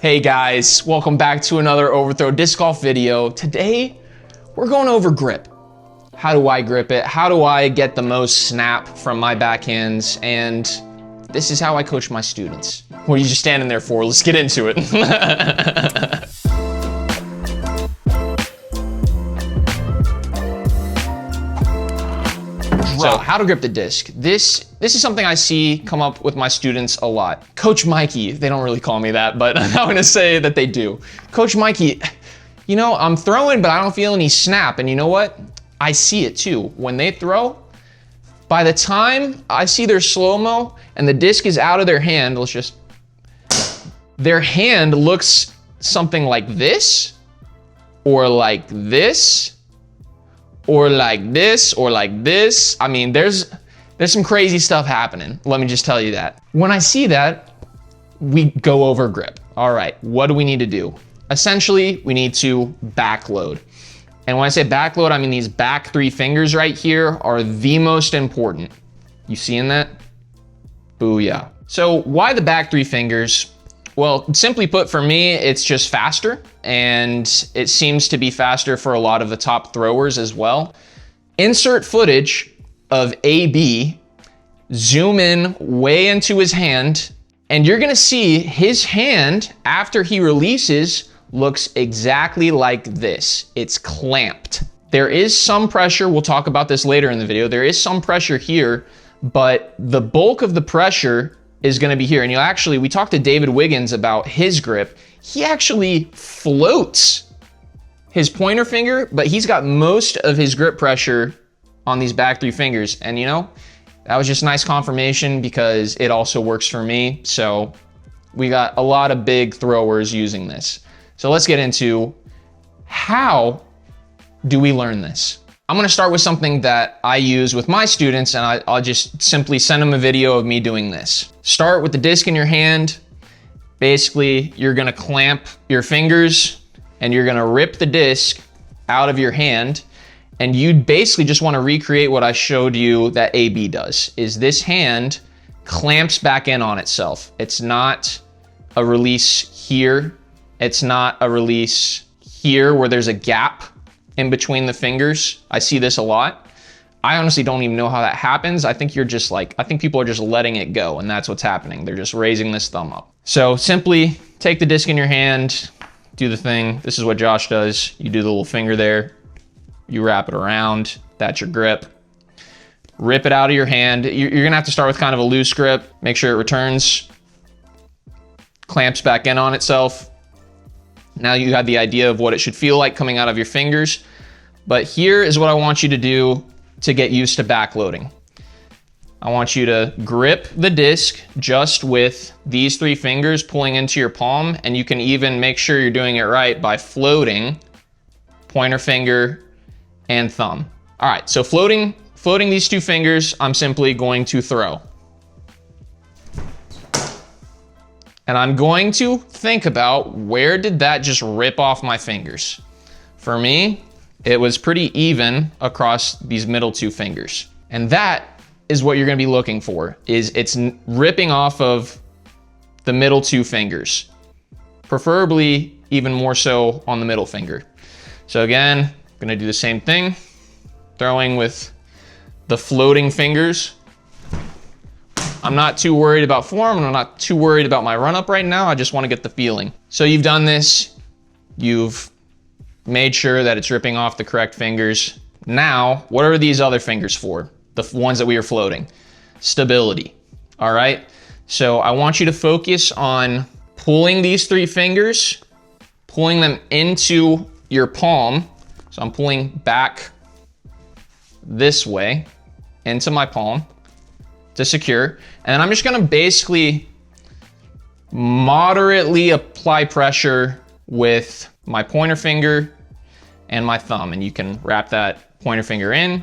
Hey guys, welcome back to another overthrow disc golf video. Today, we're going over grip. How do I grip it? How do I get the most snap from my backhands? And this is how I coach my students. What are you just standing there for? Let's get into it. So, how to grip the disc. This is something I see come up with my students a lot. Coach Mikey, they don't really call me that, but I'm gonna say that they do. Coach Mikey, you know, I'm throwing, but I don't feel any snap. And you know what? I see it too. When they throw, by the time I see their slow-mo and the disc is out of their hand, their hand looks something like this, or like this, or like this, or like this. I mean, there's some crazy stuff happening. Let me just tell you that. When I see that, we go over grip. All right, what do we need to do? Essentially, we need to backload. And when I say backload, I mean these back three fingers right here are the most important. You seeing that? Booyah. So why the back three fingers? Well, simply put, for me, it's just faster, and it seems to be faster for a lot of the top throwers as well. Insert footage of AB, zoom in way into his hand, and you're gonna see his hand, after he releases, looks exactly like this. It's clamped. There is some pressure, we'll talk about this later in the video, there is some pressure here, but the bulk of the pressure is gonna be here. And we talked to David Wiggins about his grip. He actually floats his pointer finger, but he's got most of his grip pressure on these back three fingers. And you know, that was just nice confirmation because it also works for me. So we got a lot of big throwers using this. So let's get into how do we learn this? I'm gonna start with something that I use with my students, and I'll just simply send them a video of me doing this. Start with the disc in your hand. Basically, you're gonna clamp your fingers and you're gonna rip the disc out of your hand. And you basically just wanna recreate what I showed you that AB does, is this hand clamps back in on itself. It's not a release here. It's not a release here where there's a gap in between the fingers. I see this a lot. I honestly don't even know how that happens. I think people are just letting it go, and that's what's happening. They're just raising this thumb up. So simply take the disc in your hand, do the thing. This is what Josh does. You do the little finger there, you wrap it around, that's your grip. Rip it out of your hand. You're gonna have to start with kind of a loose grip. Make sure it returns, clamps back in on itself. Now you have the idea of what it should feel like coming out of your fingers. But here is what I want you to do to get used to backloading. I want you to grip the disc just with these three fingers pulling into your palm, and you can even make sure you're doing it right by floating pointer finger and thumb. All right, so floating these two fingers, I'm simply going to throw. And I'm going to think about, where did that just rip off my fingers? For me, it was pretty even across these middle two fingers. And that is what you're gonna be looking for, is it's ripping off of the middle two fingers. Preferably even more so on the middle finger. So again, I'm gonna do the same thing, throwing with the floating fingers. I'm not too worried about form, and I'm not too worried about my run up right now. I just want to get the feeling. So you've done this, you've made sure that it's ripping off the correct fingers. Now, what are these other fingers for? The ones that we are floating. Stability, all right? So I want you to focus on pulling these three fingers, pulling them into your palm. So I'm pulling back this way into my palm to secure. And then I'm just gonna basically moderately apply pressure with my pointer finger and my thumb. And you can wrap that pointer finger in.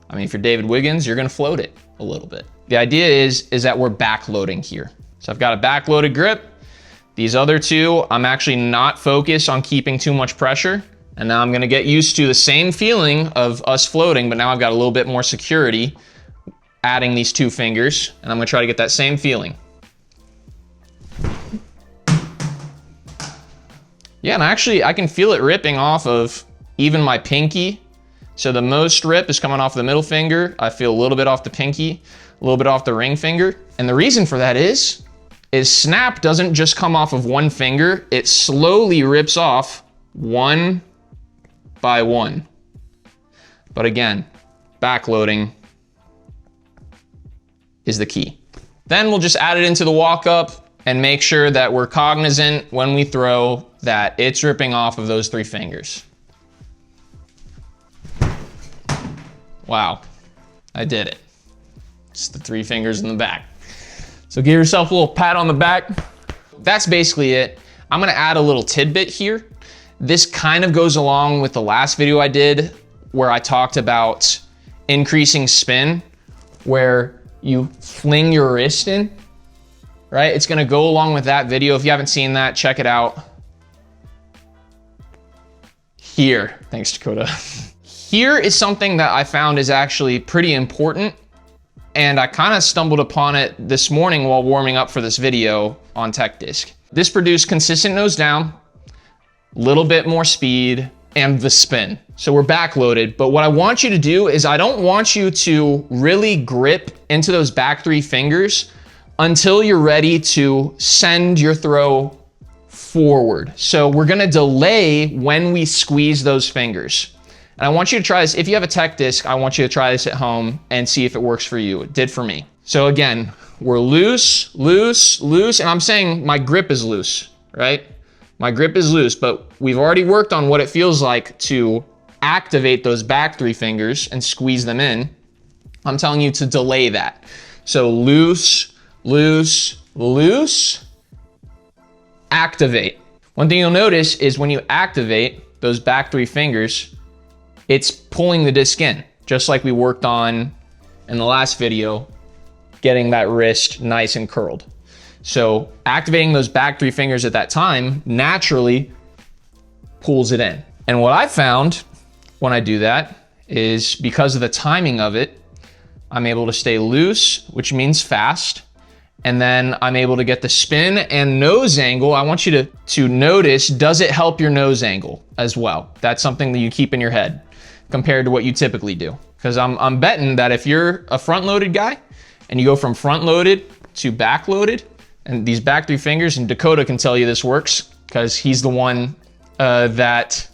I mean, if you're David Wiggins, you're gonna float it a little bit. The idea is that we're backloading here. So I've got a backloaded grip. These other two, I'm actually not focused on keeping too much pressure. And now I'm gonna get used to the same feeling of us floating, but now I've got a little bit more security adding these two fingers, and I'm gonna try to get that same feeling. Yeah, and actually I can feel it ripping off of even my pinky. So the most rip is coming off the middle finger. I feel a little bit off the pinky, a little bit off the ring finger. And the reason for that is snap doesn't just come off of one finger. It slowly rips off one by one. But again, backloading is the key. Then we'll just add it into the walk-up and make sure that we're cognizant when we throw that it's ripping off of those 3 fingers. Wow, I did it. It's the 3 fingers in the back. So give yourself a little pat on the back. That's basically it. I'm gonna add a little tidbit here. This kind of goes along with the last video I did where I talked about increasing spin, where you fling your wrist in, right? It's gonna go along with that video. If you haven't seen that, check it out. Here, thanks Dakota. Here is something that I found is actually pretty important, and I kind of stumbled upon it this morning while warming up for this video on Tech Disc. This produced consistent nose down, little bit more speed, and the spin. So we're backloaded, but what I want you to do is I don't want you to really grip into those back 3 fingers until you're ready to send your throw forward. So we're gonna delay when we squeeze those fingers. And I want you to try this. If you have a Tech Disc, I want you to try this at home and see if it works for you. It did for me. So again, we're loose, loose, loose, and I'm saying my grip is loose, right? My grip is loose, but we've already worked on what it feels like to activate those back 3 fingers and squeeze them in. I'm telling you to delay that. So loose, loose, loose, activate. One thing you'll notice is when you activate those back 3 fingers, it's pulling the disc in, just like we worked on in the last video, getting that wrist nice and curled. So activating those back 3 fingers at that time naturally pulls it in. And what I found when I do that is because of the timing of it, I'm able to stay loose, which means fast. And then I'm able to get the spin and nose angle. I want you to notice, does it help your nose angle as well? That's something that you keep in your head compared to what you typically do. Because I'm betting that if you're a front-loaded guy and you go from front-loaded to back-loaded, and these back 3 fingers, and Dakota can tell you this works because he's the one that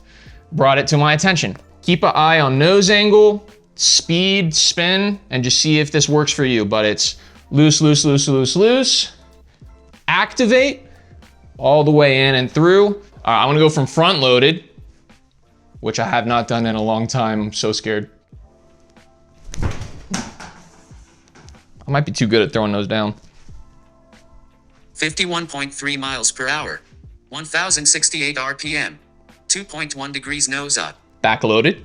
brought it to my attention. Keep an eye on nose angle, speed, spin, and just see if this works for you. But it's loose, loose, loose, loose, loose. Activate all the way in and through. I'm gonna go from front loaded, which I have not done in a long time. I'm so scared. I might be too good at throwing those down. 51.3 miles per hour, 1,068 RPM, 2.1 degrees nose up. Backloaded.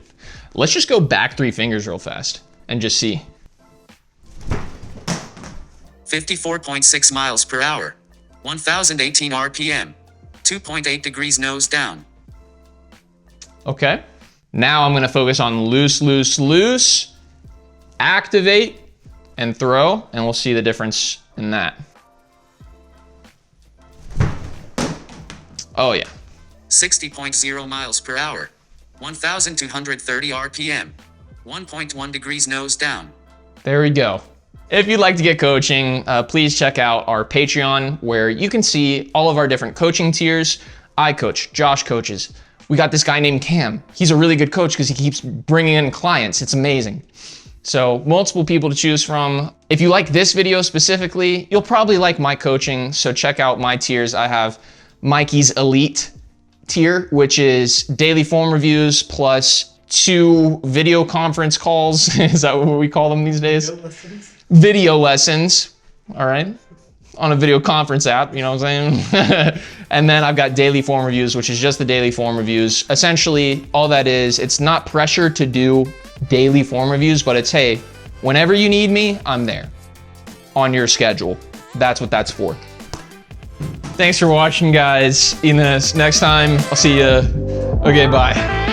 Let's just go back 3 fingers real fast and just see. 54.6 miles per hour, 1,018 RPM, 2.8 degrees nose down. Okay. Now I'm gonna focus on loose, loose, loose, activate, and throw, and we'll see the difference in that. Oh yeah. 60.0 miles per hour, 1,230 RPM, 1.1 degrees nose down. There we go. If you'd like to get coaching, please check out our Patreon where you can see all of our different coaching tiers. I coach, Josh coaches. We got this guy named Cam. He's a really good coach because he keeps bringing in clients. It's amazing. So multiple people to choose from. If you like this video specifically, you'll probably like my coaching. So check out my tiers. I have Mikey's Elite tier, which is daily form reviews plus 2 video conference calls. Is that what we call them these days? Video lessons, all right, on a video conference app, you know what I'm saying? And then I've got daily form reviews, which is just the daily form reviews. Essentially, all that is, it's not pressure to do daily form reviews, but it's, hey, whenever you need me, I'm there on your schedule. That's what that's for. Thanks for watching, guys. In this next time, I'll see you. Okay, bye.